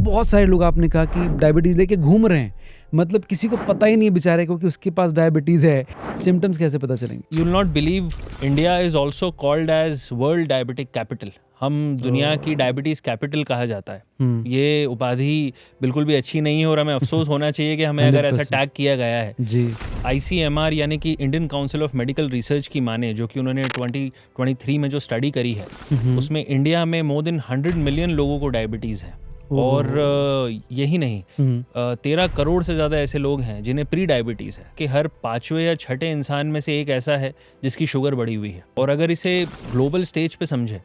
बहुत सारे लोग आपने कहा कि डायबिटीज़ लेके घूम रहे हैं, मतलब किसी को पता ही नहीं है बेचारे को कि उसके पास डायबिटीज़ है। सिम्टम्स कैसे पता चलेंगे? You will not believe, India is also called as world diabetic capital. हम दुनिया की डायबिटीज कैपिटल कहा जाता है। ये उपाधि बिल्कुल भी अच्छी नहीं है और हमें अफसोस होना चाहिए कि हमें अगर ऐसा टैग किया गया है। जी। ICMR यानी कि Indian council of medical research की माने, जो कि उन्होंने 2023 में जो स्टडी करी है, उसमें इंडिया में मोर देन 100 मिलियन लोगों को डायबिटीज़ है। और यही नहीं, 13 करोड़ से ज़्यादा ऐसे लोग हैं जिन्हें प्री डायबिटीज़ है, कि हर 5वें या 6ठे इंसान में से एक ऐसा है जिसकी शुगर बढ़ी हुई है। और अगर इसे ग्लोबल स्टेज पे समझे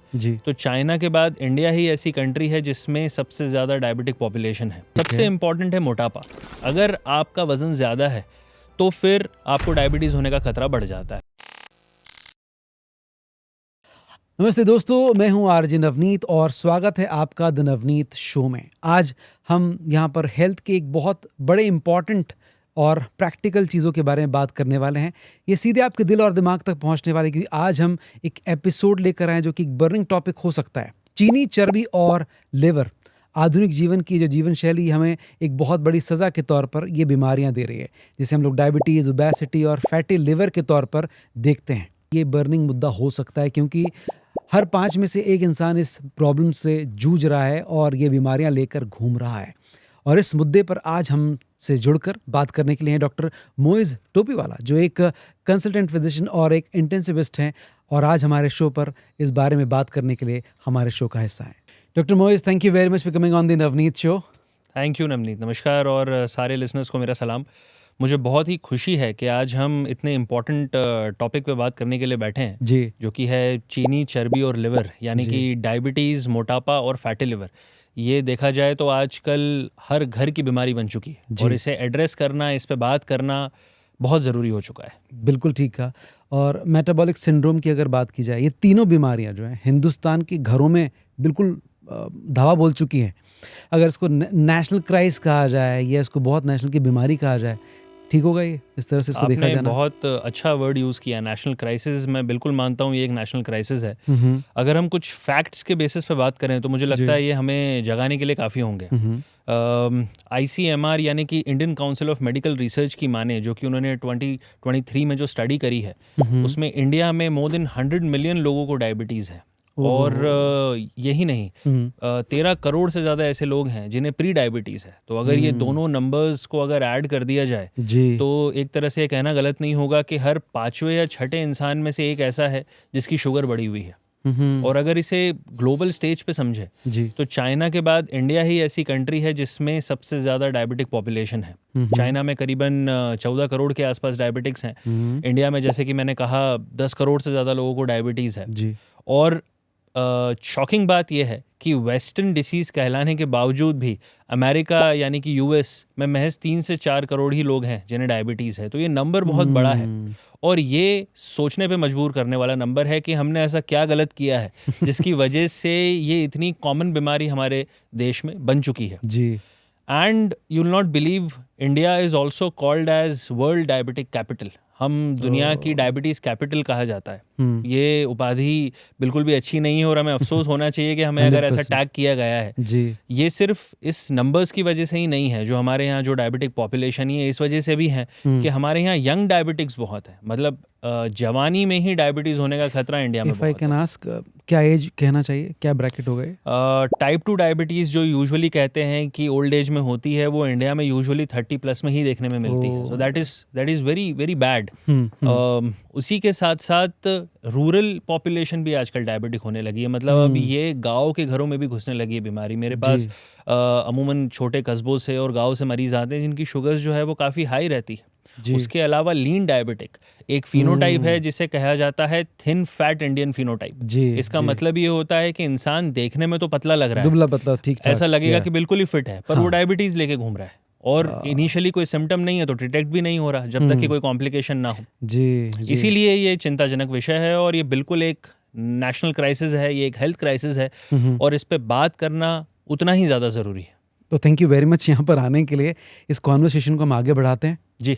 तो चाइना के बाद इंडिया ही ऐसी कंट्री है जिसमें सबसे ज़्यादा डायबिटिक पॉपुलेशन है। सबसे इम्पॉर्टेंट है मोटापा। अगर आपका वज़न ज़्यादा है तो फिर आपको डायबिटीज़ होने का खतरा बढ़ जाता है। नमस्ते दोस्तों, मैं हूं आरजे नवनीत और स्वागत है आपका द नवनीत शो में। आज हम यहां पर हेल्थ के एक बहुत बड़े इम्पॉर्टेंट और प्रैक्टिकल चीज़ों के बारे में बात करने वाले हैं। ये सीधे आपके दिल और दिमाग तक पहुंचने वाले, क्योंकि आज हम एक एपिसोड लेकर आए जो कि एक बर्निंग टॉपिक हो सकता है। चीनी, चर्बी और लिवर। आधुनिक जीवन की जो जीवन शैली हमें एक बहुत बड़ी सज़ा के तौर पर ये बीमारियां दे रही है, जिसे हम लोग डायबिटीज़, ओबेसिटी और फैटी लिवर के तौर पर देखते हैं। ये बर्निंग मुद्दा हो सकता है क्योंकि हर 5 में से एक इंसान इस प्रॉब्लम से जूझ रहा है और ये बीमारियां लेकर घूम रहा है। और इस मुद्दे पर आज हमसे जुड़कर बात करने के लिए हैं डॉक्टर मोइज़ टोपीवाला, जो एक कंसल्टेंट फिजिशियन और एक इंटेंसिविस्ट हैं, और आज हमारे शो पर इस बारे में बात करने के लिए हमारे शो का हिस्सा हैं। Doctor Moiz, thank you very much for coming on the Navneet show. Thank you Navneet, नमस्कार, और सारे लिसनर्स को मेरा सलाम। मुझे बहुत ही खुशी है कि आज हम इतने इम्पोर्टेंट टॉपिक पे बात करने के लिए बैठे हैं जी। जो कि है चीनी, चर्बी और लिवर, यानी कि डायबिटीज़, मोटापा और फैटी लिवर। ये देखा जाए तो आजकल हर घर की बीमारी बन चुकी है और इसे एड्रेस करना, इस पे बात करना बहुत ज़रूरी हो चुका है। बिल्कुल ठीक कहा। और मेटाबॉलिक सिंड्रोम की अगर बात की जाए, ये तीनों बीमारियां जो हैं हिंदुस्तान के घरों में बिल्कुल धावा बोल चुकी हैं। अगर इसको नेशनल क्राइसिस कहा जाए या इसको बहुत नेशनल की बीमारी कहा जाए, ठीक होगा ये इस तरह से इसको देखा जाना? बहुत अच्छा वर्ड यूज़ किया, नेशनल क्राइसिस। मैं बिल्कुल मानता हूँ ये एक नेशनल क्राइसिस है। अगर हम कुछ फैक्ट्स के बेसिस पे बात करें तो मुझे लगता है ये हमें जगाने के लिए काफ़ी होंगे। ICMR यानी कि Indian council of medical research की माने, जो कि उन्होंने 2023 में जो स्टडी करी है, उसमें इंडिया में मोर देन 100 मिलियन लोगों को डायबिटीज़ है। और यही नहीं, 13 करोड़ से ज़्यादा ऐसे लोग हैं जिन्हें प्री डायबिटीज़ है। तो अगर ये दोनों नंबर्स को अगर ऐड कर दिया जाए तो एक तरह से ये कहना गलत नहीं होगा कि हर 5वें या 6ठे इंसान में से एक ऐसा है जिसकी शुगर बढ़ी हुई है। और अगर इसे ग्लोबल स्टेज पे समझे तो चाइना के बाद इंडिया ही ऐसी कंट्री है जिसमें सबसे ज़्यादा डायबिटिक पॉपुलेशन है। चाइना में करीबन 14 करोड़ के आसपास डायबिटिक्स हैं। इंडिया में, जैसे कि मैंने कहा, 10 करोड़ से ज़्यादा लोगों को डायबिटीज़ है। और शॉकिंग बात यह है कि वेस्टर्न डिसीज़ कहलाने के बावजूद भी अमेरिका यानी कि US में महज 3 से 4 करोड़ ही लोग हैं जिन्हें डायबिटीज़ है। तो ये नंबर बहुत बड़ा है और ये सोचने पे मजबूर करने वाला नंबर है कि हमने ऐसा क्या गलत किया है जिसकी वजह से ये इतनी कॉमन बीमारी हमारे देश में बन चुकी है। जी। And you will not believe, India is also called as world diabetic capital. हम दुनिया की डायबिटीज़ कैपिटल कहा जाता है। ये उपाधि बिल्कुल भी अच्छी नहीं है और हमें अफसोस होना चाहिए कि हमें अगर ऐसा टैग किया गया है। ये सिर्फ इस नंबर्स की वजह से ही नहीं है जो हमारे यहाँ जो डायबिटिक पॉपुलेशन है, इस वजह से भी है कि हमारे यहाँ यंग डायबिटिक्स बहुत है। मतलब जवानी में ही डायबिटीज़ होने का खतरा इंडिया में बहुत है। क्या एज कहना चाहिए, क्या ब्रैकेट हो गए? टाइप 2 डायबिटीज़ जो यूजुअली कहते हैं कि ओल्ड एज में होती है, वो इंडिया में यूजुअली 30 प्लस में ही देखने में मिलती है। So that is very very bad. उसी के साथ साथ रूरल पॉपुलेशन भी आजकल डायबिटिक होने लगी है। मतलब अब ये गाँव के घरों में भी घुसने लगी है बीमारी। मेरे पास अमूमन छोटे कस्बों से और गाँव से मरीज आते हैं जिनकी शुगर्स जो है वो काफ़ी हाई रहती है। उसके अलावा लीन डायबिटिक एक फिनोटाइप है जिसे कहा जाता है थिन फैट इंडियन फिनोटाइप। इसका मतलब ये होता है कि इंसान देखने में तो पतला लग रहा है, दुबला पतला, ठीक ठाक, ऐसा लगेगा कि बिल्कुल ही फिट है, पर वो डायबिटीज लेके घूम रहा है और इनिशियली कोई सिम्टम नहीं है तो डिटेक्ट भी नहीं हो रहा जब तक कि कोई कॉम्प्लिकेशन ना हो। इसीलिए ये चिंताजनक विषय है और ये बिल्कुल एक नेशनल क्राइसिस है, ये एक हेल्थ क्राइसिस है और इस पे बात करना उतना ही ज़्यादा ज़रूरी है। तो थैंक यू वेरी मच यहाँ पर आने के लिए। इस कॉन्वर्सेशन को हम आगे बढ़ाते हैं। जी।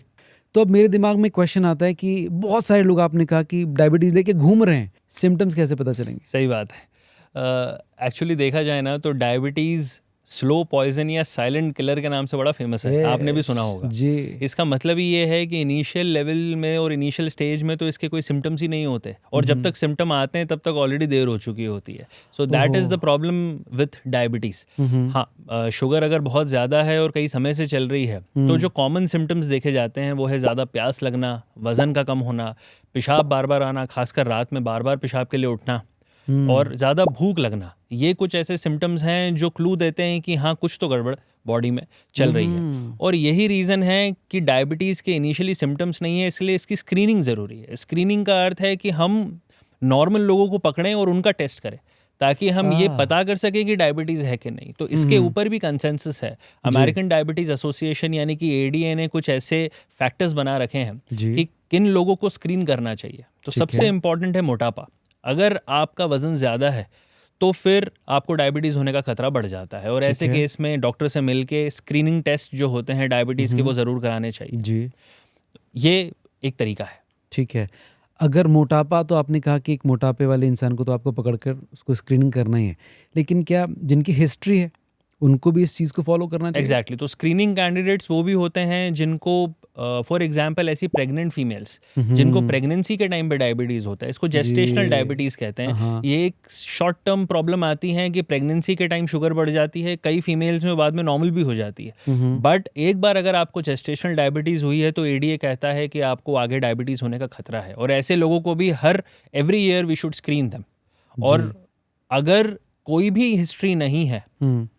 तो अब मेरे दिमाग में क्वेश्चन आता है कि बहुत सारे लोग, आपने कहा कि डायबिटीज़ लेके घूम रहे हैं, सिम्टम्स कैसे पता चलेंगे? सही बात है। एक्चुअली देखा जाए ना तो डायबिटीज़ स्लो पॉइजन या साइलेंट किलर के नाम से बड़ा फेमस है, आपने भी सुना होगा जी। इसका मतलब ही ये है कि इनिशियल लेवल में और इनिशियल स्टेज में तो इसके कोई सिम्टम्स ही नहीं होते, और जब तक सिम्टम आते हैं तब तक ऑलरेडी देर हो चुकी होती है। So that is the problem with diabetes. हाँ, शुगर अगर बहुत ज़्यादा है और कई समय से चल रही है तो जो कॉमन सिम्टम्स देखे जाते हैं वो है ज़्यादा प्यास लगना, वज़न का कम होना, पेशाब बार बार आना, खासकर रात में बार बार पेशाब के लिए उठना, और ज़्यादा भूख लगना। ये कुछ ऐसे सिम्टम्स हैं जो क्लू देते हैं कि हाँ कुछ तो गड़बड़ बॉडी में चल रही है। और यही रीज़न है कि डायबिटीज़ के इनिशियली सिम्टम्स नहीं है, इसलिए इसकी स्क्रीनिंग ज़रूरी है। स्क्रीनिंग का अर्थ है कि हम नॉर्मल लोगों को पकड़ें और उनका टेस्ट करें ताकि हम ये पता कर सकें कि डायबिटीज़ है कि नहीं। तो इसके ऊपर भी कंसेंसस है। अमेरिकन डायबिटीज़ एसोसिएशन यानी कि ADA ने कुछ ऐसे फैक्टर्स बना रखे हैं कि किन लोगों को स्क्रीन करना चाहिए। तो सबसे इम्पॉर्टेंट है मोटापा। अगर आपका वज़न ज़्यादा है तो फिर आपको डायबिटीज़ होने का खतरा बढ़ जाता है, और ऐसे केस में डॉक्टर से मिलके स्क्रीनिंग टेस्ट जो होते हैं डायबिटीज़ के वो ज़रूर कराने चाहिए जी। ये एक तरीका है। ठीक है। अगर मोटापा, तो आपने कहा कि एक मोटापे वाले इंसान को तो आपको पकड़कर उसको स्क्रीनिंग करना ही है, लेकिन क्या जिनकी हिस्ट्री है उनको भी इस चीज़ को फॉलो करना चाहिए? एग्जैक्टली। तो स्क्रीनिंग कैंडिडेट्स वो भी होते हैं जिनको फॉर एग्जांपल ऐसी प्रेग्नेंट फीमेल्स जिनको प्रेगनेंसी के टाइम पे डायबिटीज़ होता है, इसको जेस्टेशनल डायबिटीज़ कहते हैं। ये एक शॉर्ट टर्म प्रॉब्लम आती है कि प्रेगनेंसी के टाइम शुगर बढ़ जाती है, कई फीमेल्स में बाद में नॉर्मल भी हो जाती है। बट एक बार अगर आपको जेस्टेशनल डायबिटीज़ हुई है तो ADA कहता है कि आपको आगे डायबिटीज़ होने का खतरा है, और ऐसे लोगों को भी every year we should screen them. और अगर कोई भी हिस्ट्री नहीं है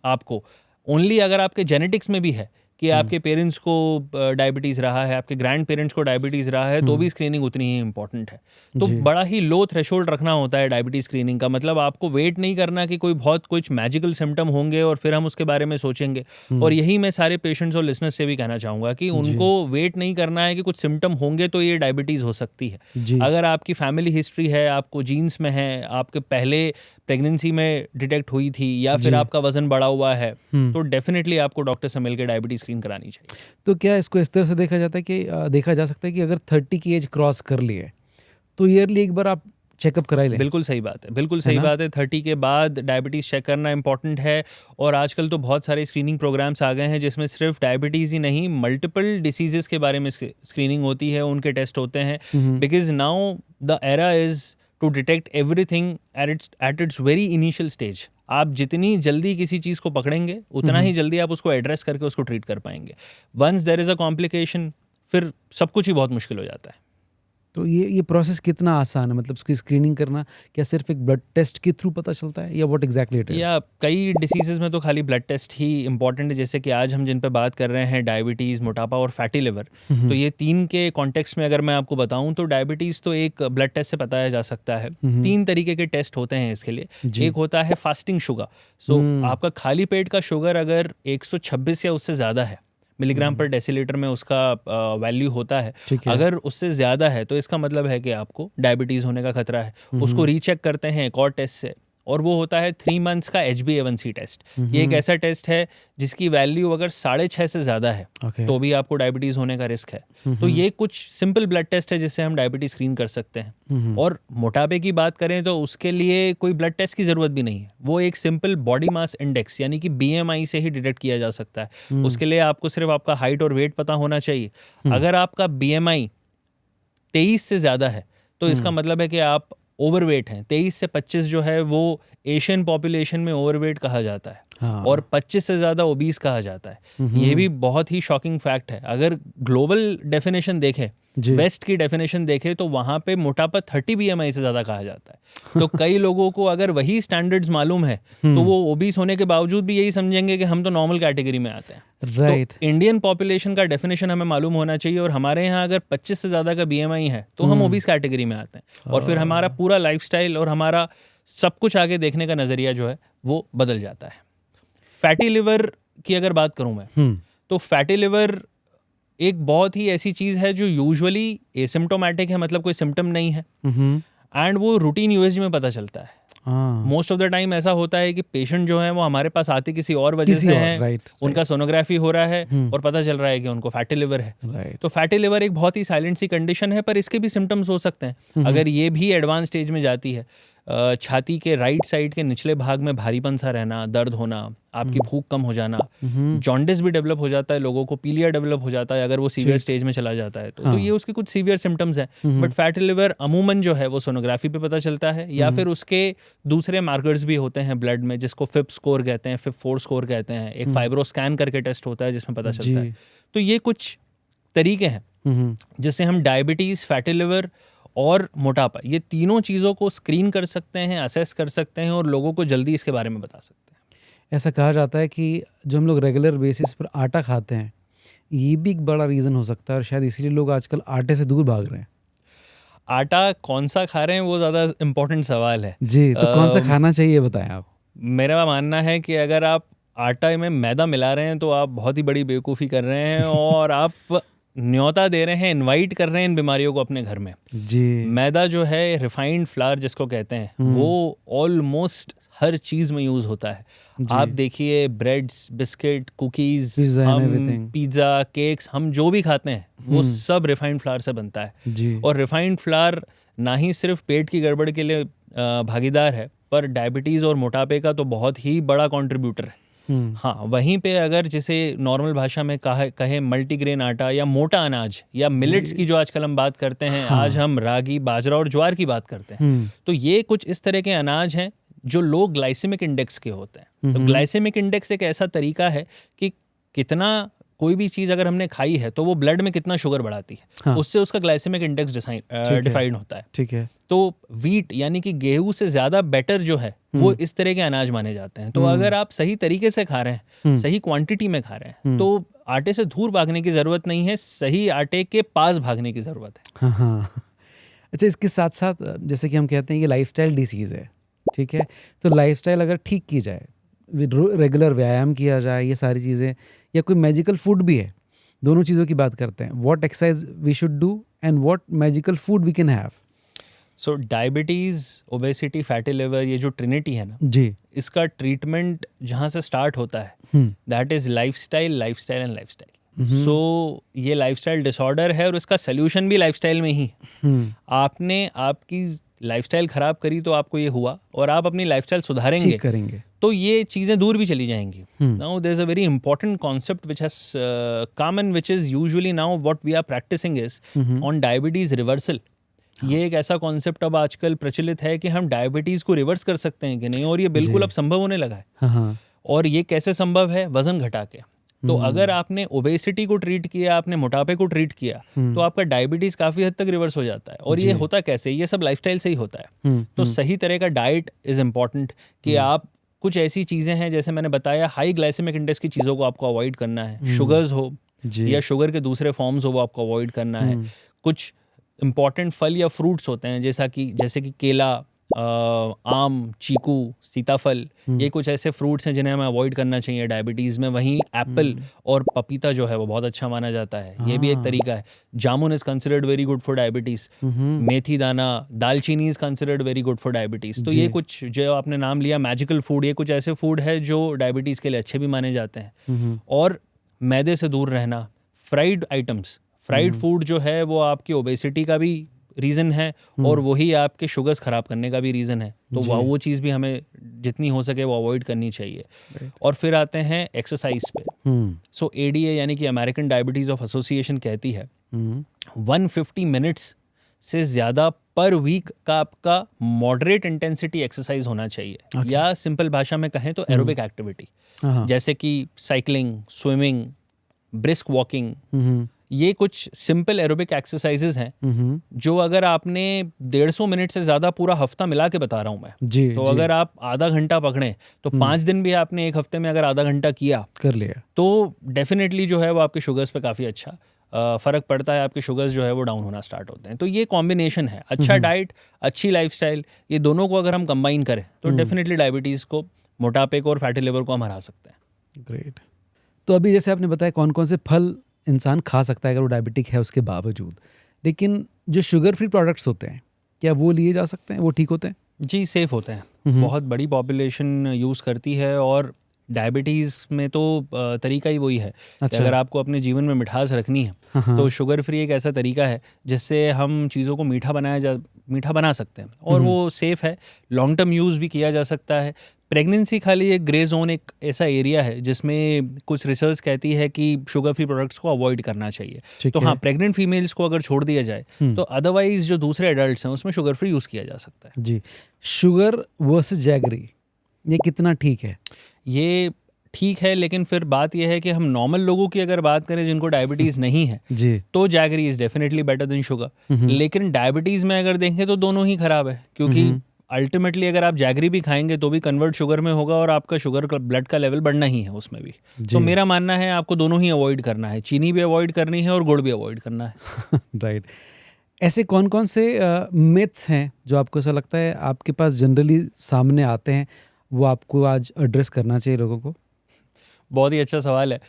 आपको, ओनली अगर आपके जेनेटिक्स में भी है कि आपके पेरेंट्स को डायबिटीज़ रहा है, आपके ग्रैंड पेरेंट्स को डायबिटीज़ रहा है, तो भी स्क्रीनिंग उतनी ही इंपॉर्टेंट है। तो बड़ा ही लो थ्रेशोल्ड रखना होता है डायबिटीज़ स्क्रीनिंग का। मतलब आपको वेट नहीं करना कि कोई बहुत कुछ मैजिकल सिम्टम होंगे और फिर हम उसके बारे में सोचेंगे। और यही मैं सारे पेशेंट्स और लिसनर्स से भी कहना चाहूँगा कि उनको वेट नहीं करना है कि कुछ सिम्टम होंगे तो ये डायबिटीज़ हो सकती है। अगर आपकी फैमिली हिस्ट्री है, आपको जीन्स में है, आपके पहले प्रेगनेंसी में डिटेक्ट हुई थी, या फिर आपका वजन बढ़ा हुआ है, तो डेफिनेटली आपको डॉक्टर से मिलकर डायबिटीज़ स्क्रीन करानी चाहिए। तो क्या इसको इस तरह से देखा जाता है कि देखा जा सकता है कि अगर 30 की एज क्रॉस कर ली है तो ईयरली एक बार आप चेकअप करा लें? बिल्कुल सही बात है, बिल्कुल सही बात है। 30 के बाद डायबिटीज़ चेक करना इंपॉर्टेंट है। और आजकल तो बहुत सारे स्क्रीनिंग प्रोग्राम्स आ गए हैं जिसमें सिर्फ डायबिटीज़ ही नहीं, मल्टीपल डिसीजेस के बारे में स्क्रीनिंग होती है, उनके टेस्ट होते हैं। Because now the era is to detect everything at its very initial stage. आप जितनी जल्दी किसी चीज़ को पकड़ेंगे उतना ही जल्दी आप उसको एड्रेस करके उसको ट्रीट कर पाएंगे। Once there is a complication, फिर सब कुछ ही बहुत मुश्किल हो जाता है। तो ये प्रोसेस कितना आसान है? मतलब उसकी स्क्रीनिंग करना क्या सिर्फ एक ब्लड टेस्ट के थ्रू पता चलता है, या व्हाट एग्जैक्टली इट इज? या कई डिसीजेज में तो खाली ब्लड टेस्ट ही इंपॉर्टेंट है, जैसे कि आज हम जिन पे बात कर रहे हैं, डायबिटीज़, मोटापा और फैटी लिवर। तो ये तीन के कॉन्टेक्स्ट में अगर मैं आपको बताऊं तो डायबिटीज़ तो एक ब्लड टेस्ट से बताया जा सकता है। 3 तरीके के टेस्ट होते हैं इसके लिए। एक होता है फास्टिंग शुगर। सो आपका खाली पेट का शुगर अगर 126 या उससे ज़्यादा है मिलीग्राम पर डेसीलीटर में उसका वैल्यू होता है, अगर उससे ज़्यादा है तो इसका मतलब है कि आपको डायबिटीज़ होने का खतरा है। उसको रीचेक करते हैं एक और टेस्ट से, और वो होता है 3 मंथ्स का HbA1c टेस्ट। ये एक ऐसा टेस्ट है जिसकी वैल्यू अगर 6.5 से ज़्यादा है तो भी आपको डायबिटीज़ होने का रिस्क है। तो ये कुछ सिंपल ब्लड टेस्ट है जिससे हम डायबिटीज़ स्क्रीन कर सकते हैं। और मोटापे की बात करें तो उसके लिए कोई ब्लड टेस्ट की ज़रूरत भी नहीं है। वो एक सिंपल बॉडी मास इंडेक्स यानी कि BMI से ही डिटेक्ट किया जा सकता है। उसके लिए आपको सिर्फ आपका हाइट और वेट पता होना चाहिए। अगर आपका BMI 23 से ज़्यादा है तो इसका मतलब है कि आप ओवरवेट हैं। 23 से 25 जो है वो एशियन पॉपुलेशन में ओवरवेट कहा जाता है। और 25 से ज़्यादा ओबीस कहा जाता है। ये भी बहुत ही शॉकिंग फैक्ट है। अगर ग्लोबल डेफिनेशन देखें, वेस्ट की डेफिनेशन देखें, तो वहाँ पे मोटापा 30 BMI से ज़्यादा कहा जाता है। तो कई लोगों को अगर वही स्टैंडर्ड्स मालूम है तो वो ओबीस होने के बावजूद भी यही समझेंगे कि हम तो नॉर्मल कैटेगरी में आते हैं। राइट। तो इंडियन पॉपुलेशन का डेफिनेशन हमें मालूम होना चाहिए, और हमारे यहाँ अगर 25 से ज़्यादा का BMI है तो हम ओबीस कैटेगरी में आते हैं। और फिर हमारा पूरा लाइफस्टाइल और हमारा सब कुछ आगे देखने का नज़रिया जो है वो बदल जाता है। फैटी लिवर की अगर बात करूं मैं, तो फैटी लिवर एक बहुत ही ऐसी चीज़ है जो यूजुअली एसिम्प्टोमेटिक है, मतलब कोई सिम्टम नहीं है, एंड वो रूटीन USG में पता चलता है। मोस्ट ऑफ द टाइम ऐसा होता है कि पेशेंट जो है वो हमारे पास आते किसी और वजह से हैं, उनका सोनोग्राफी हो रहा है और पता चल रहा है कि उनको फैटी लिवर है। तो फैटी लिवर एक बहुत ही साइलेंट सी कंडीशन है, पर इसके भी सिम्टम्स हो सकते हैं अगर ये भी एडवांस स्टेज में जाती है। छाती के राइट साइड के निचले भाग में भारीपन सा रहना, दर्द होना, आपकी भूख कम हो जाना, जॉन्डिस भी डेवलप हो जाता है लोगों को, पीलिया डेवलप हो जाता है अगर वो सीवियर स्टेज में चला जाता है तो ये उसके कुछ सीवियर सिम्टम्स हैं। बट फैटी लिवर अमूमन जो है वो सोनोग्राफी पे पता चलता है, या फिर उसके दूसरे मार्कर्स भी होते हैं ब्लड में, जिसको फिप स्कोर कहते हैं, फिप 4 स्कोर कहते हैं, एक फाइब्रो स्कैन करके टेस्ट होता है जिसमें पता चलता है। तो ये कुछ तरीके हैं जिससे हम डायबिटीज़, फैटी लिवर और मोटापा, ये तीनों चीज़ों को स्क्रीन कर सकते हैं, असेस कर सकते हैं और लोगों को जल्दी इसके बारे में बता सकते हैं। ऐसा कहा जाता है कि जो हम लोग रेगुलर बेसिस पर आटा खाते हैं, ये भी एक बड़ा रीज़न हो सकता है और शायद इसीलिए लोग आजकल आटे से दूर भाग रहे हैं। आटा कौन सा खा रहे हैं वो ज़्यादा इम्पोर्टेंट सवाल है जी, तो कौन सा खाना चाहिए बताएं आप। मेरा मानना है कि अगर आप आटा में मैदा मिला रहे हैं तो आप बहुत ही बड़ी बेवकूफ़ी कर रहे हैं और आप न्योता दे रहे हैं, इनवाइट कर रहे हैं इन बीमारियों को अपने घर में। जी, मैदा जो है, रिफाइंड फ्लावर जिसको कहते हैं, वो ऑलमोस्ट हर चीज़ में यूज़ होता है। आप देखिए breads, biscuit, cookies, pizza, cakes, हम जो भी खाते हैं वो सब रिफाइंड फ्लावर से बनता है। जी, और रिफाइंड फ्लावर ना ही सिर्फ पेट की गड़बड़ के लिए भागीदार है, पर डायबिटीज़ और मोटापे का तो बहुत ही बड़ा कंट्रीब्यूटर है। हाँ, वहीं पे अगर जिसे नॉर्मल भाषा में कहे मल्टीग्रेन आटा या मोटा अनाज या मिलेट्स की जो आजकल हम बात करते हैं, आज हम रागी, बाजरा और ज्वार की बात करते हैं, तो ये कुछ इस तरह के अनाज हैं जो लो ग्लाइसेमिक इंडेक्स के होते हैं। तो ग्लाइसेमिक इंडेक्स एक ऐसा तरीका है कि कितना कोई भी चीज़ अगर हमने खाई है तो वो ब्लड में कितना शुगर बढ़ाती है, उससे उसका ग्लाइसेमिक इंडेक्स डिफाइंड होता है। ठीक है। तो वीट यानी कि गेहूं से ज़्यादा बेटर जो है वो इस तरह के अनाज माने जाते हैं। तो अगर आप सही तरीके से खा रहे हैं, सही क्वांटिटी में खा रहे हैं, तो आटे से दूर भागने की ज़रूरत नहीं है, सही आटे के पास भागने की ज़रूरत है। हाँ। अच्छा, इसके साथ साथ जैसे कि हम कहते हैं कि लाइफस्टाइल डिसीज़ है, ठीक है, तो लाइफस्टाइल अगर ठीक की जाए, रेगुलर व्यायाम किया जाए, ये सारी चीज़ें, या कोई मैजिकल फूड भी है, दोनों चीज़ों की बात करते हैं, what exercise we should do and what magical food we can have. So diabetes, obesity, fatty liver, ये जो ट्रिनिटी है ना जी, इसका ट्रीटमेंट जहाँ से स्टार्ट होता है that is lifestyle, lifestyle and lifestyle. So ये लाइफस्टाइल डिसऑर्डर है और इसका सल्यूशन भी लाइफस्टाइल में ही। आपने आपकी लाइफस्टाइल ख़राब करी तो आपको ये हुआ, और आप अपनी लाइफस्टाइल सुधारेंगे, ठीक करेंगे, तो ये चीज़ें दूर भी चली जाएंगी। Now there is a very important concept which has come and which is usually now what we are practising is on diabetes reversal. ये एक ऐसा कॉन्सेप्ट अब आजकल प्रचलित है कि हम डायबिटीज़ को रिवर्स कर सकते हैं कि नहीं, और ये बिल्कुल अब संभव होने लगा है। हाँ। और ये कैसे संभव है? वज़न घटा के। तो अगर आपने ओबेसिटी को ट्रीट किया, आपने मोटापे को ट्रीट किया, तो आपका डायबिटीज़ काफ़ी हद तक रिवर्स हो जाता है। और ये होता कैसे? ये सब लाइफस्टाइल से ही होता है। तो सही तरह का डाइट इज़ इम्पॉर्टेंट, कि आप कुछ ऐसी चीज़ें हैं जैसे मैंने बताया, हाई ग्लाइसेमिक इंडेक्स की चीज़ों को आपको अवॉइड करना है, शुगर्स हो या शुगर के दूसरे फॉर्म्स हो वो आपको अवॉइड करना है। कुछ इंपॉर्टेंट फल या फ्रूट्स होते हैं जैसे कि केला, आम, चीकू, सीताफल, ये कुछ ऐसे फ्रूट्स हैं जिन्हें हमें अवॉइड करना चाहिए डायबिटीज़ में। वहीं एप्पल और पपीता जो है वो बहुत अच्छा माना जाता है, ये भी एक तरीका है। Jamun is considered very good for diabetes. Methi dana, dalchini is considered very good for diabetes. तो ये कुछ जो आपने नाम लिया मैजिकल फूड, ये कुछ ऐसे फूड है जो डायबिटीज़ के लिए अच्छे भी माने जाते हैं। और मैदे से दूर रहना, फ्राइड आइटम्स, फ्राइड फूड जो है वो आपकी ओबेसिटी का भी रीज़न है और वही आपके शुगर्स ख़राब करने का भी रीज़न है। तो वो चीज़ भी हमें जितनी हो सके वो अवॉइड करनी चाहिए। और फिर आते हैं एक्सरसाइज पे। सो ADA यानी कि अमेरिकन डायबिटीज़ ऑफ एसोसिएशन कहती है 150 मिनट्स से ज़्यादा पर वीक का आपका मॉडरेट इंटेंसिटी एक्सरसाइज होना चाहिए। या सिंपल भाषा में कहें तो एरोबिक एक्टिविटी, जैसे कि साइकिलिंग, स्विमिंग, ब्रिस्क वॉकिंग। ये कुछ सिंपल एरोबिक एक्सरसाइजेज हैं जो अगर आपने 150 मिनट से ज़्यादा पूरा हफ्ता मिला के बता रहा हूँ मैं, तो अगर आप आधा घंटा पकड़ें तो 5 दिन भी आपने एक हफ्ते में अगर आधा घंटा किया कर लिया, तो डेफिनेटली जो है वो आपके शुगर्स पे काफ़ी अच्छा फ़र्क पड़ता है, आपके शुगर्स जो है वो डाउन होना स्टार्ट होते हैं। तो ये कॉम्बिनेशन है, अच्छा डाइट, अच्छी लाइफस्टाइल, ये दोनों को अगर हम कंबाइन करें तो डेफिनेटली डायबिटीज़ को, मोटापे को और फैटी लिवर को हम हरा सकते हैं। ग्रेट। तो अभी जैसे आपने बताया कौन कौन से फल इंसान खा सकता है अगर वो डायबिटिक है उसके बावजूद, लेकिन जो शुगर फ्री प्रोडक्ट्स होते हैं क्या वो लिए जा सकते हैं, वो ठीक होते हैं? जी, सेफ़ होते हैं। बहुत बड़ी पॉपुलेशन यूज़ करती है और डायबिटीज़ में तो तरीका ही वही है कि अच्छा। अगर आपको अपने जीवन में मिठास रखनी है हाँ, तो शुगर फ्री एक ऐसा तरीका है जिससे हम चीज़ों को मीठा बना सकते हैं और वो सेफ़ है, लॉन्ग टर्म यूज़ भी किया जा सकता है। प्रेगनेंसी खाली एक ग्रे जोन, एक ऐसा एरिया है जिसमें कुछ रिसर्च कहती है कि शुगर फ्री प्रोडक्ट्स को अवॉइड करना चाहिए। ठीक तो है। हाँ, प्रेग्नेंट फीमेल्स को अगर छोड़ दिया जाए तो अदरवाइज जो दूसरे एडल्ट्स हैं उसमें शुगर फ्री यूज़ किया जा सकता है। जी, शुगर वर्सेस जैगरी, ये कितना ठीक है? ये ठीक है, लेकिन फिर बात यह है कि हम नॉर्मल लोगों की अगर बात करें जिनको डायबिटीज़ नहीं है जी। तो jaggery is definitely better than sugar. लेकिन डायबिटीज़ में अगर देखें तो दोनों ही ख़राब है, क्योंकि अल्टीमेटली अगर आप जैगरी भी खाएंगे तो भी कन्वर्ट शुगर में होगा और आपका शुगर का ब्लड का लेवल बढ़ना ही है उसमें भी। तो मेरा मानना है आपको दोनों ही अवॉइड करना है, चीनी भी अवॉइड करनी है और गुड़ भी अवॉइड करना है। राइट। ऐसे कौन कौन से मिथ्स हैं जो आपको ऐसा लगता है आपके पास जनरली सामने आते हैं, वो आपको आज एड्रेस करना चाहिए लोगों को? बहुत ही अच्छा सवाल है।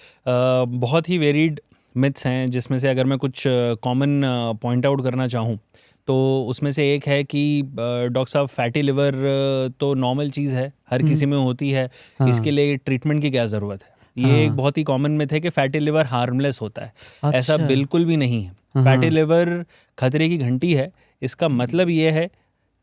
बहुत ही वेरीड मिथ्स हैं जिसमें से अगर मैं कुछ कॉमन पॉइंट आउट करना चाहूँ तो उसमें से एक है कि डॉक्टर साहब फैटी लिवर तो नॉर्मल चीज़ है, हर किसी में होती है, इसके लिए ट्रीटमेंट की क्या ज़रूरत है। ये एक बहुत ही कॉमन मिथ है कि फैटी लिवर हार्मलेस होता है। ऐसा बिल्कुल भी नहीं है। फैटी लिवर खतरे की घंटी है। इसका मतलब ये है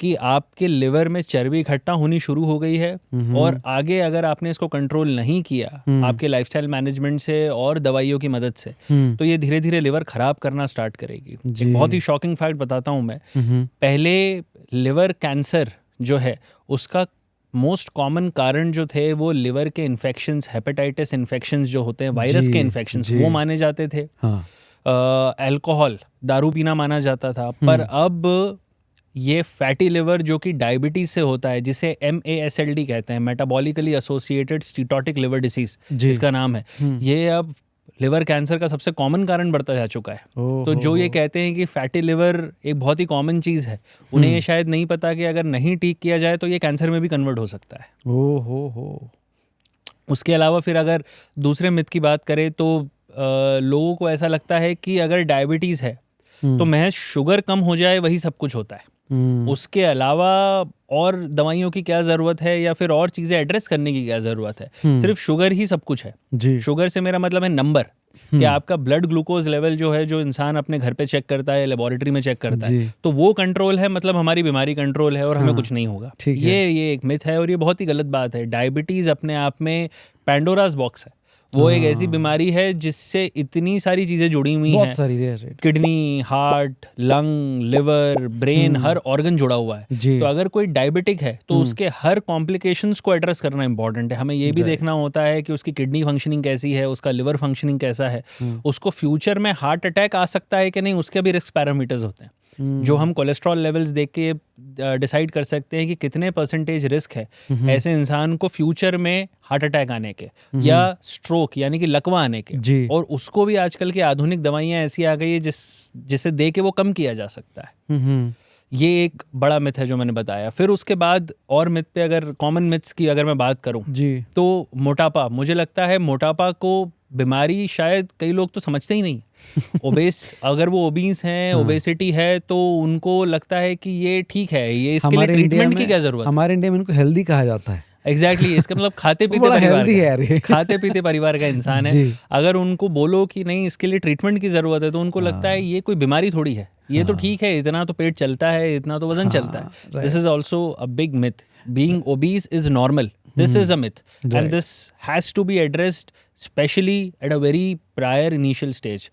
कि आपके लिवर में चर्बी इकट्ठा होनी शुरू हो गई है और आगे अगर आपने इसको कंट्रोल नहीं किया आपके लाइफस्टाइल मैनेजमेंट से और दवाइयों की मदद से तो ये धीरे धीरे लिवर खराब करना स्टार्ट करेगी। एक बहुत ही शॉकिंग फैक्ट बताता हूँ मैं। पहले लिवर कैंसर जो है उसका मोस्ट कॉमन कारण जो थे वो लिवर के इन्फेक्शंस, हेपेटाइटिस इन्फेक्शंस जो होते हैं, वायरस के इन्फेक्शंस, वो माने जाते थे। अल्कोहल, दारू पीना माना जाता था। पर अब ये फैटी लिवर जो कि डायबिटीज़ से होता है, जिसे MASLD कहते हैं, मेटाबॉलिकली एसोसिएटेड स्टीटोटिक लिवर डिसीज़ इसका नाम है, ये अब लिवर कैंसर का सबसे कॉमन कारण बढ़ता जा चुका है। तो जो ये कहते हैं कि फैटी लिवर एक बहुत ही कॉमन चीज़ है, उन्हें ये शायद नहीं पता कि अगर नहीं ठीक किया जाए तो ये कैंसर में भी कन्वर्ट हो सकता है। हो। उसके अलावा फिर अगर दूसरे मिथ की बात करें तो लोगों को ऐसा लगता है कि अगर डायबिटीज़ है तो महज शुगर कम हो जाए वही सब कुछ होता है, उसके अलावा और दवाइयों की क्या ज़रूरत है या फिर और चीज़ें एड्रेस करने की क्या ज़रूरत है। सिर्फ शुगर ही सब कुछ है जी। शुगर से मेरा मतलब है नंबर, कि आपका ब्लड ग्लूकोज लेवल जो है, जो इंसान अपने घर पे चेक करता है, लेबोरेटरी में चेक करता है, तो वो कंट्रोल है, मतलब हमारी बीमारी कंट्रोल है और हमें कुछ नहीं होगा। ये एक मिथ है और ये बहुत ही गलत बात है। डायबिटीज़ अपने आप में पैंडोरास बॉक्स है। वो एक ऐसी बीमारी है जिससे इतनी सारी चीज़ें जुड़ी हुई हैं, kidney, heart, lung, liver, brain, हर ऑर्गन जुड़ा हुआ है। तो अगर कोई डायबिटिक है तो उसके हर कॉम्प्लिकेशंस को एड्रेस करना इंपॉर्टेंट है। हमें ये भी देखना होता है कि उसकी किडनी फंक्शनिंग कैसी है, उसका लिवर फंक्शनिंग कैसा है, उसको फ्यूचर में हार्ट अटैक आ सकता है कि नहीं, उसके भी रिस्क पैरामीटर्स होते हैं जो हम कोलेस्ट्रॉल लेवल्स देख के डिसाइड कर सकते हैं कि कितने परसेंटेज रिस्क है ऐसे इंसान को फ्यूचर में हार्ट अटैक आने के या स्ट्रोक यानी कि लकवा आने के। और उसको भी आजकल की आधुनिक दवाइयाँ ऐसी आ गई है जिसे दे के वो कम किया जा सकता है। ये एक बड़ा मिथ है जो मैंने बताया। फिर उसके बाद और मिथ पे, अगर कॉमन मिथ्स की अगर मैं बात करूं तो मोटापा, मुझे लगता है मोटापा को बीमारी शायद कई लोग तो समझते ही नहीं। अगर वो ओबीस हैं, ओबेसिटी है, तो उनको लगता है कि ये ठीक है, ये इसके लिए ट्रीटमेंट की क्या जरूरत है। हमारे इंडिया में इनको हेल्दी कहा जाता है। एग्जैक्टली इसका मतलब खाते पीते परिवार का इंसान है। अगर उनको बोलो कि नहीं इसके लिए ट्रीटमेंट की जरूरत है तो उनको लगता है ये कोई बीमारी थोड़ी है, ये तो ठीक है, इतना तो पेट चलता है, इतना तो वजन चलता है। This is also a big myth. Being obese is normal, this is a myth, and this has to be addressed especially at a very prior initial stage.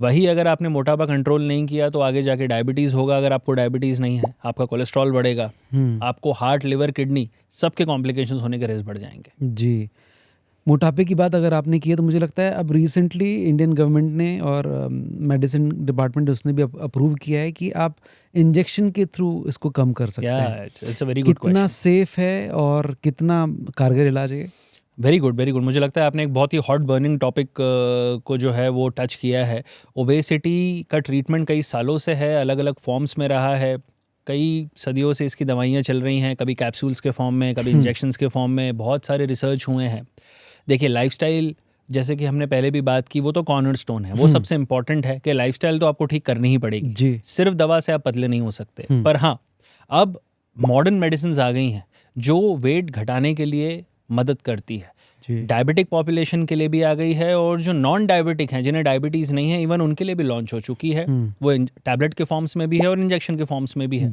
वही अगर आपने मोटापा कंट्रोल नहीं किया तो आगे जाके डायबिटीज़ होगा। अगर आपको डायबिटीज़ नहीं है, आपका कोलेस्ट्रॉल बढ़ेगा, आपको हार्ट, लिवर, किडनी सबके कॉम्प्लिकेशंस होने के रिस्क बढ़ जाएंगे। जी, मोटापे की बात अगर आपने की है तो मुझे लगता है अब रिसेंटली इंडियन गवर्नमेंट ने और मेडिसिन डिपार्टमेंट उसने भी अप्रूव किया है कि आप इंजेक्शन के थ्रू इसको कम कर सकते हैं। इट्स अ वेरी गुड कितना सेफ है और कितना कारगर इलाज है? Very good. मुझे लगता है आपने एक बहुत ही हॉट बर्निंग टॉपिक को जो है वो टच किया है। ओबेसिटी का ट्रीटमेंट कई सालों से है, अलग अलग फॉर्म्स में रहा है, कई सदियों से इसकी दवाइयाँ चल रही हैं, कभी कैप्सूल्स के फॉर्म में, कभी इंजेक्शंस के फॉर्म में, बहुत सारे रिसर्च हुए हैं। देखिए, लाइफस्टाइल जैसे कि हमने पहले भी बात की, वो तो कॉर्नरस्टोन है, वो सबसे इंपॉर्टेंट है कि लाइफस्टाइल तो आपको ठीक करनी ही पड़ेगी। सिर्फ दवा से आप पतले नहीं हो सकते। पर हाँ, अब मॉडर्न मेडिसिन आ गई हैं जो वेट घटाने के लिए मदद करती है। डायबिटिक पॉपुलेशन के लिए भी आ गई है, और जो नॉन डायबिटिक हैं जिन्हें डायबिटीज़ नहीं है, इवन उनके लिए भी लॉन्च हो चुकी है। वो टैबलेट के फॉर्म्स में भी है और इंजेक्शन के फॉर्म्स में भी है।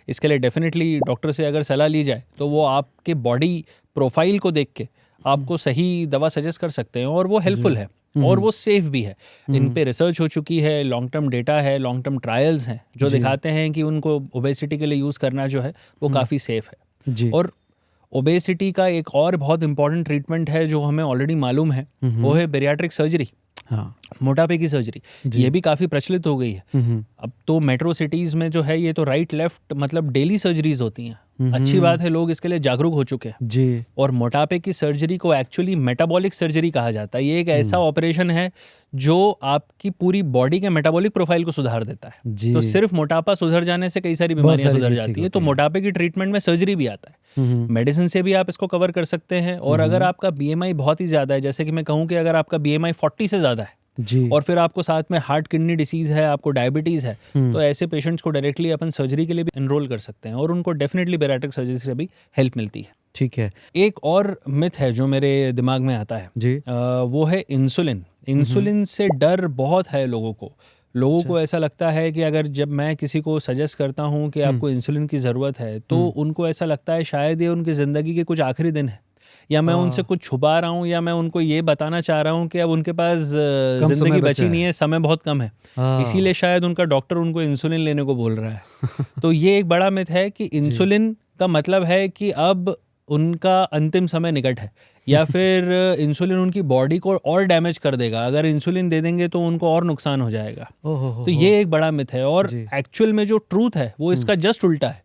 इसके लिए डेफिनेटली डॉक्टर से अगर सलाह ली जाए तो वो आपके बॉडी प्रोफाइल को देख के आपको सही दवा सजेस्ट कर सकते हैं, और वो हेल्पफुल है और वो सेफ भी है। इन पे रिसर्च हो चुकी है, लॉन्ग टर्म डेटा है, लॉन्ग टर्म ट्रायल्स हैं जो दिखाते हैं कि उनको ओबेसिटी के लिए यूज़ करना जो है वो काफ़ी सेफ है। और ओबेसिटी का एक और बहुत इंपॉर्टेंट ट्रीटमेंट है जो हमें ऑलरेडी मालूम है, वो है बेरियाट्रिक सर्जरी। मोटापे की सर्जरी ये भी काफ़ी प्रचलित हो गई है। अब तो मेट्रो सिटीज़ में जो है ये तो राइट लेफ्ट मतलब डेली सर्जरीज होती हैं। अच्छी बात है, लोग इसके लिए जागरूक हो चुके हैं जी। और मोटापे की सर्जरी को एक्चुअली मेटाबॉलिक सर्जरी कहा जाता है। ये एक ऐसा ऑपरेशन है जो आपकी पूरी बॉडी के मेटाबॉलिक प्रोफाइल को सुधार देता है। तो सिर्फ मोटापा सुधर जाने से कई सारी बीमारियां सुधर जाती है। तो मोटापे की ट्रीटमेंट में सर्जरी भी आता है, मेडिसिन से भी आप इसको कवर कर सकते हैं। और अगर आपका BMI बहुत ही ज़्यादा है, जैसे कि मैं कहूँ कि अगर आपका BMI 40 से ज़्यादा है जी, और फिर आपको साथ में हार्ट किडनी डिसीज़ है, आपको डायबिटीज़ है, तो ऐसे पेशेंट्स को डायरेक्टली अपन सर्जरी के लिए भी एनरोल कर सकते हैं और उनको डेफिनेटली बैरियाट्रिक सर्जरी से भी हेल्प मिलती है। ठीक है। एक और मिथ है जो मेरे दिमाग में आता है जी, वो है इंसुलिन। इंसुलिन से डर बहुत है लोगों को ऐसा लगता है कि अगर जब मैं किसी को सजेस्ट करता हूँ कि आपको इंसुलिन की ज़रूरत है, तो उनको ऐसा लगता है शायद ये उनकी ज़िंदगी के कुछ आखिरी दिन है, या मैं उनसे कुछ छुपा रहा हूँ, या मैं उनको ये बताना चाह रहा हूँ कि अब उनके पास जिंदगी बची नहीं है, समय बहुत कम है, इसीलिए शायद उनका डॉक्टर उनको इंसुलिन लेने को बोल रहा है। तो ये एक बड़ा मिथ है कि इंसुलिन का मतलब है कि अब उनका अंतिम समय निकट है, या फिर इंसुलिन उनकी बॉडी को और डैमेज कर देगा। अगर इंसुलिन दे देंगे तो उनको और नुकसान हो जाएगा। तो ये एक बड़ा मिथ है, और एक्चुअल में जो ट्रूथ है वो इसका जस्ट उल्टा है।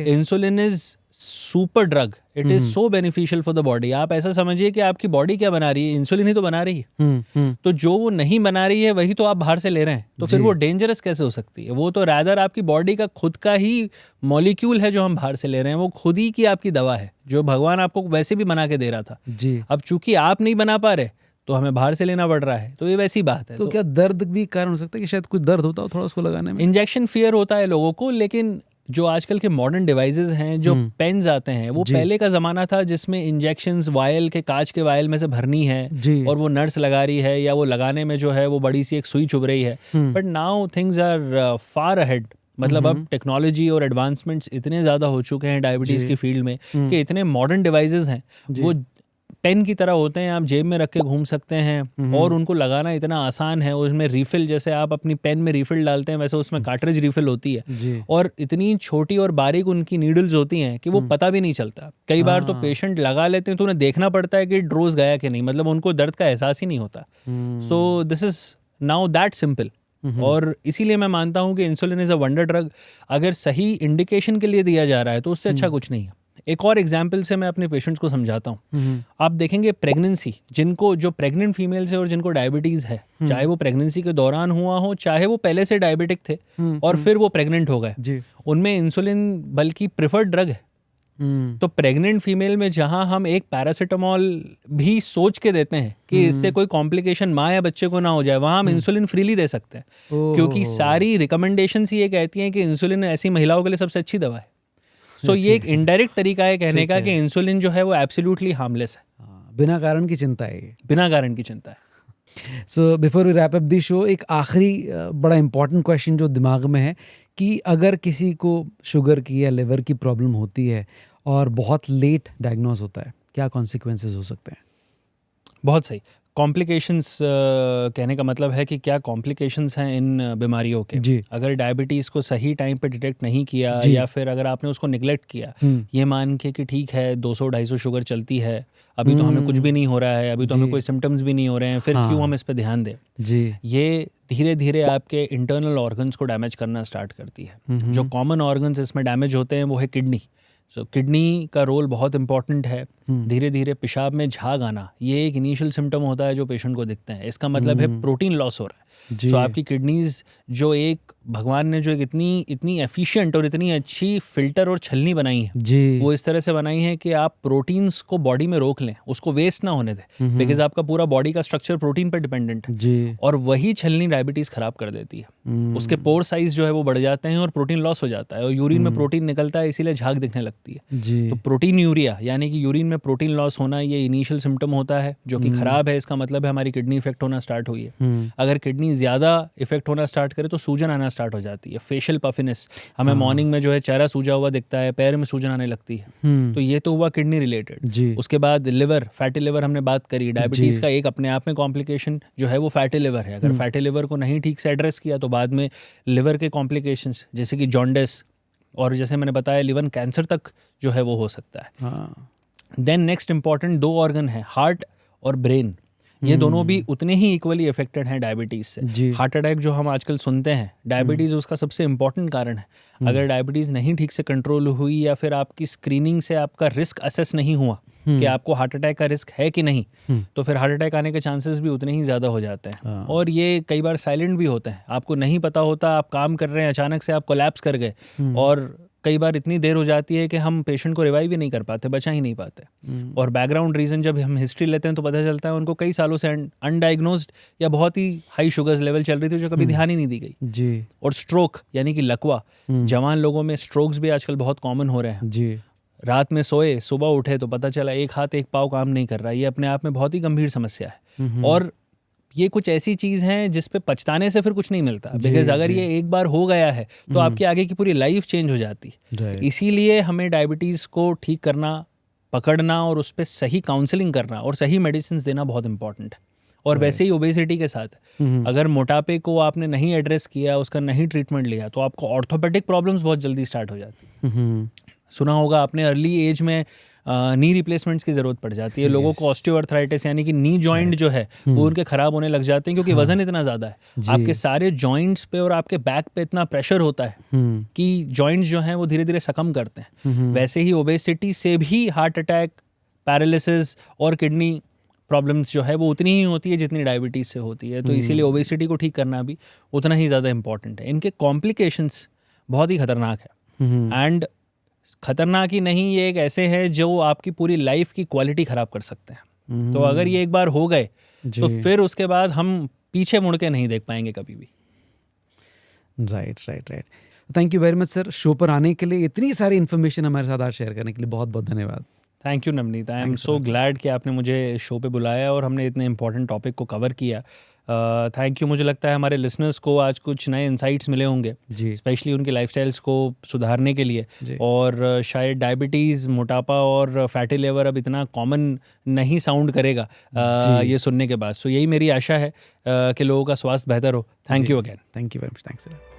Insulin is super drug, it is so beneficial for the body. आप ऐसा समझिए कि आपकी बॉडी क्या बना रही है, इंसुलिन ही तो बना रही है। तो जो वो नहीं बना रही है वही तो आप बाहर से ले रहे हैं, तो फिर वो डेंजरस कैसे हो सकती है? वो तो रैदर आपकी बॉडी का खुद का ही मॉलिक्यूल है जो हम बाहर से ले रहे हैं, वो खुद ही की आपकी दवा है जो भगवान आपको वैसे भी बना के दे रहा था जी। अब चूंकि आप नहीं बना पा रहे तो हमें बाहर से लेना पड़ रहा है, तो ये वैसी बात है। तो क्या दर्द भी कारण हो सकता है कि शायद कुछ दर्द होता हो थोड़ा उसको लगाने में? इंजेक्शन फियर होता है लोगों को, लेकिन जो आजकल के मॉडर्न डिवाइसेस हैं, जो पेन्स आते हैं, वो पहले का जमाना था जिसमें इंजेक्शंस वायल के, कांच के वायल में से भरनी है और वो नर्स लगा रही है, या वो लगाने में जो है वो बड़ी सी एक सुई चुभ रही है। But now things are far ahead. मतलब अब टेक्नोलॉजी और एडवांसमेंट्स इतने ज़्यादा हो चुके हैं डायबिटीज़ की फील्ड में कि इतने मॉडर्न डिवाइसेस हैं, वो पेन की तरह होते हैं, आप जेब में रख के घूम सकते हैं, और उनको लगाना इतना आसान है। उसमें रिफिल, जैसे आप अपनी पेन में रिफिल डालते हैं वैसे उसमें कार्ट्रिज रिफिल होती है, और इतनी छोटी और बारीक उनकी नीडल्स होती हैं कि वो पता भी नहीं चलता। कई बार तो पेशेंट लगा लेते हैं तो उन्हें देखना पड़ता है कि डोज गया कि नहीं, मतलब उनको दर्द का एहसास ही नहीं होता। So this is now that simple. और इसीलिए मैं मानता हूँ कि insulin is a wonder drug. अगर सही इंडिकेशन के लिए दिया जा रहा है तो उससे अच्छा कुछ नहीं है। एक और एग्जाम्पल से मैं अपने पेशेंट्स को समझाता हूँ। आप देखेंगे प्रेगनेंसी, जिनको, जो प्रेग्नेंट फीमेल्स है और जिनको डायबिटीज़ है, चाहे वो प्रेगनेंसी के दौरान हुआ हो, चाहे वो पहले से डायबिटिक थे और फिर वो प्रेग्नेंट हो गए, उनमें इंसुलिन बल्कि प्रिफर्ड ड्रग है। तो प्रेग्नेंट फीमेल में जहां हम एक पैरासीटामोल भी सोच के देते हैं कि इससे कोई कॉम्प्लिकेशन माँ या बच्चे को ना हो जाए, वहां हम इंसुलिन फ्रीली दे सकते हैं, क्योंकि सारी रिकमेंडेशंस ये कहती हैं कि इंसुलिन ऐसी महिलाओं के लिए सबसे अच्छी दवा है। सो ये एक इनडायरेक्ट तरीका है कहने का कि इंसुलिन जो है वो एब्सोल्युटली हार्मलेस है। बिना कारण की चिंता है, बिना कारण की चिंता है। So before we wrap up the show, एक आखिरी बड़ा इंपॉर्टेंट क्वेश्चन जो दिमाग में है कि अगर किसी को शुगर की या लिवर की प्रॉब्लम होती है और बहुत लेट डायग्नोज होता है, क्या कॉन्सिक्वेंसेस हो सकते हैं? बहुत सही। कॉम्प्लिकेशंस कहने का मतलब है कि क्या कॉम्प्लिकेशंस हैं इन बीमारियों के जी। अगर डायबिटीज़ को सही टाइम पे डिटेक्ट नहीं किया, या फिर अगर आपने उसको निगलेक्ट किया, ये मान के कि ठीक है 200-250 शुगर चलती है, अभी तो हमें कुछ भी नहीं हो रहा है, अभी तो हमें कोई सिम्टम्स भी नहीं हो रहे हैं, फिर क्यों हम इस पर ध्यान दें जी। ये धीरे धीरे आपके इंटरनल ऑर्गन्स को डैमेज करना स्टार्ट करती है। जो कॉमन ऑर्गन्स इसमें डैमेज होते हैं वो है किडनी। सो किडनी का रोल बहुत इंपॉर्टेंट है। धीरे धीरे पेशाब में झाग आना, ये एक इनिशियल सिम्टम होता है जो पेशेंट को दिखते हैं। इसका मतलब है प्रोटीन लॉस हो रहा है। सो आपकी किडनीज जो एक भगवान ने जो एक इतनी एफिशिएंट और इतनी अच्छी फिल्टर और छलनी बनाई है, वो इस तरह से बनाई है कि आप प्रोटीन्स को बॉडी में रोक लें, उसको वेस्ट ना होने दें, बिकॉज आपका पूरा बॉडी का स्ट्रक्चर प्रोटीन पर डिपेंडेंट है, और वही छलनी डायबिटीज़ खराब कर देती है। उसके पोर साइज जो है वो बढ़ जाते हैं और प्रोटीन लॉस हो जाता है, और यूरिन में प्रोटीन निकलता है, इसीलिए झाग दिखने लगता है। सकती है। जी तो प्रोटीन यूरिया यानी कि यूरिन में प्रोटीन लॉस होना, ये इनिशियल सिम्टम होता है जो कि ख़राब है। इसका मतलब है हमारी किडनी इफेक्ट होना स्टार्ट हुई है। अगर किडनी ज़्यादा इफेक्ट होना स्टार्ट करे तो सूजन आना स्टार्ट हो जाती है, फेशियल पफिनेस, हमें मॉर्निंग में जो है चेहरा सूजा हुआ दिखता है, पैर में सूजन आने लगती है। तो ये तो हुआ किडनी रिलेटेड। जी उसके बाद लिवर, फैटी लिवर हमने बात करी। डायबिटीज़ का एक अपने आप में कॉम्प्लिकेशन जो है वो फैटी लिवर है। अगर फैटी लिवर को नहीं ठीक से एड्रेस किया तो बाद में लिवर के कॉम्प्लिकेशंस जैसे कि जॉन्डिस और जैसे मैंने बताया लिवर कैंसर तक जो है वो हो सकता है। हाँ देन नेक्स्ट इंपॉर्टेंट 2 ऑर्गन है, हार्ट और ब्रेन। ये दोनों भी उतने ही इक्वली अफेक्टेड हैं डायबिटीज़ से। जी हार्ट अटैक जो हम आजकल सुनते हैं, डायबिटीज़ उसका सबसे इंपॉर्टेंट कारण है। अगर डायबिटीज़ नहीं ठीक से कंट्रोल हुई या फिर आपकी स्क्रीनिंग से आपका रिस्क असेस नहीं हुआ कि आपको हार्ट अटैक का रिस्क है कि नहीं, तो फिर हार्ट अटैक आने के चांसेस भी उतने ही ज़्यादा हो जाते हैं। और ये कई बार साइलेंट भी होते हैं, आपको नहीं पता होता, आप काम कर रहे हैं, अचानक से आप कोलैप्स कर गए और कई बार इतनी देर हो जाती है कि हम पेशेंट को रिवाइव ही नहीं कर पाते, बचा ही नहीं पाते। और बैकग्राउंड रीज़न जब हम हिस्ट्री लेते हैं तो पता चलता है उनको कई सालों से अनडायग्नोज्ड या बहुत ही हाई शुगर्स लेवल चल रही थी जो कभी ध्यान ही नहीं दी गई। जी और स्ट्रोक यानी कि लकवा, जवान लोगों में स्ट्रोक्स भी आजकल बहुत कॉमन हो रहे हैं। जी रात में सोए, सुबह उठे तो पता चला एक हाथ एक पाँव काम नहीं कर रहा। ये अपने आप में बहुत ही गंभीर समस्या है। और ये कुछ ऐसी चीज़ हैं जिस पे पछताने से फिर कुछ नहीं मिलता, बिकॉज अगर ये एक बार हो गया है तो आपकी आगे की पूरी लाइफ चेंज हो जाती है। इसीलिए हमें डायबिटीज़ को ठीक करना, पकड़ना और उस पर सही काउंसलिंग करना और सही मेडिसिन देना बहुत इंपॉर्टेंट है। और वैसे ही ओबेसिटी के साथ, अगर मोटापे को आपने नहीं एड्रेस किया, उसका नहीं ट्रीटमेंट लिया तो आपको ऑर्थोपेडिक प्रॉब्लम्स बहुत जल्दी स्टार्ट हो जाती है। सुना होगा आपने, अर्ली एज में नी रिप्लेसमेंट्स की ज़रूरत पड़ जाती है। लोगों को ऑस्टियोआर्थराइटिस यानी कि नी जॉइंट जो है वो उनके ख़राब होने लग जाते हैं क्योंकि वज़न इतना ज़्यादा है। आपके सारे जॉइंट्स पे और आपके बैक पे इतना प्रेशर होता है कि जॉइंट्स जो हैं वो धीरे धीरे सकम करते हैं। वैसे ही ओबेसिटी से भी हार्ट अटैक, पैरालिसिस और किडनी प्रॉब्लम्स जो है वो उतनी ही होती है जितनी डायबिटीज़ से होती है। तो इसीलिए ओबेसिटी को ठीक करना भी उतना ही ज़्यादा इंपॉर्टेंट है। इनके कॉम्प्लिकेशंस बहुत ही ख़तरनाक है। एंड खतरनाक ही नहीं, ये एक ऐसे है जो आपकी पूरी लाइफ की क्वालिटी ख़राब कर सकते हैं। तो अगर ये एक बार हो गए तो फिर उसके बाद हम पीछे मुड़ के नहीं देख पाएंगे कभी भी। Right right right thank you very much sir, show पर आने के लिए, इतनी सारी इन्फॉर्मेशन हमारे साथ आज शेयर करने के लिए बहुत बहुत धन्यवाद। Thank you Navneet, I am so glad कि आपने मुझे शो पे बुलाया और हमने इतने इंपॉर्टेंट टॉपिक को कवर किया। Thank you. मुझे लगता है हमारे लिसनर्स को आज कुछ नए इंसाइट्स मिले होंगे, स्पेशली उनके लाइफस्टाइल्स को सुधारने के लिए। और शायद डायबिटीज़, मोटापा और फैटी लिवर अब इतना कॉमन नहीं साउंड करेगा ये सुनने के बाद। सो यही मेरी आशा है कि लोगों का स्वास्थ्य बेहतर हो। Thank you again. Thank you very much. Thanks.